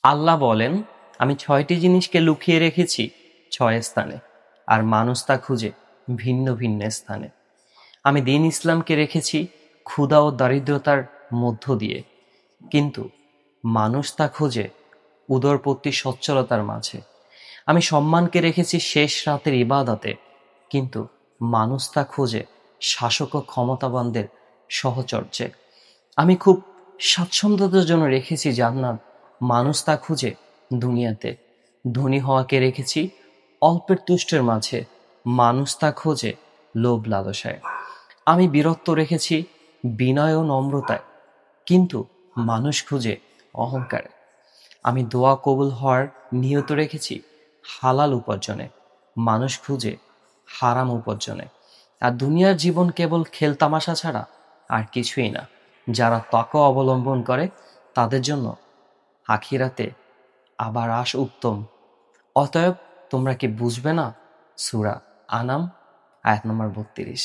আল্লাহ বলেন, আমি 6টি জিনিসকে লুকিয়ে রেখেছি 6 স্থানে, আর মানুষ তা খুঁজে ভিন্ন ভিন্ন স্থানে। আমি দ্বীন ইসলামকে রেখেছি ক্ষুধা ও দারিদ্রতার মধ্য দিয়ে, কিন্তু মানুষ তা খোঁজে উদরপত্তি সচ্ছলতার মাঝে। আমি সম্মানকে রেখেছি শেষ রাতের ইবাদতে, কিন্তু মানুষ তা খোঁজে শাসক ও ক্ষমতাবানদের সহচর্যে। আমি খুব স্বাচ্ছন্দ্যতার জন্য রেখেছি জান্নাত, মানুষ তা খুঁজে দুনিয়াতে। ধনী হওয়াকে রেখেছি অল্পের তুষ্টের মাঝে, মানুষ তা খোঁজে লোভ লালসায়। আমি বীরত্ব রেখেছি বিনয় ও নম্রতায়, কিন্তু মানুষ খুঁজে অহংকারে। আমি দোয়া কবুল হওয়ার নিয়ত রেখেছি হালাল উপার্জনে, মানুষ খুঁজে হারাম উপার্জনে। আর দুনিয়ার জীবন কেবল খেলতামাশা ছাড়া আর কিছুই না। যারা তাকওয়া অবলম্বন করে তাদের জন্য আখিরাতে আবার আস উত্তম। অতএব তোমরা কি বুঝবে না? সূরা আনাম আয়াত নম্বর ৩২।